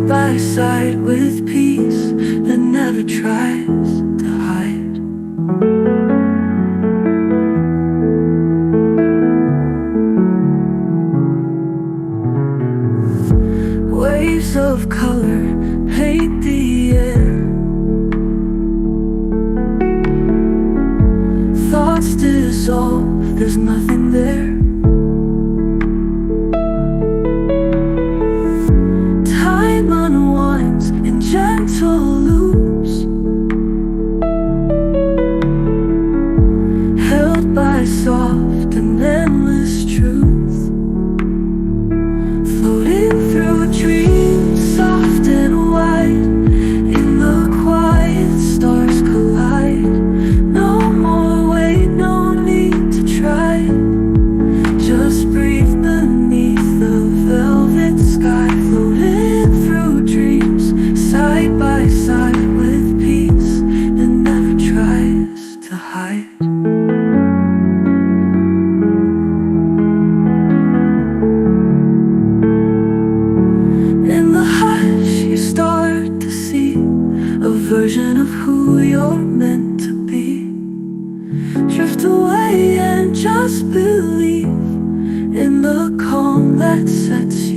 by side with peace that never tries to hide. Waves of color paint the air. Thoughts dissolve, there's nothing there. Time unwinds in gentle loops, held by soft and endless truth. Floating through a dream, soft and wide. In the quiet, stars collide. No more wait, no need to try. Just breathe beneath the velvet sky. Floating through dreams, side by side with peace that never tries to hide. In the hush, you start to see a version of who you're meant to be. Drift away and just believe in the calm that sets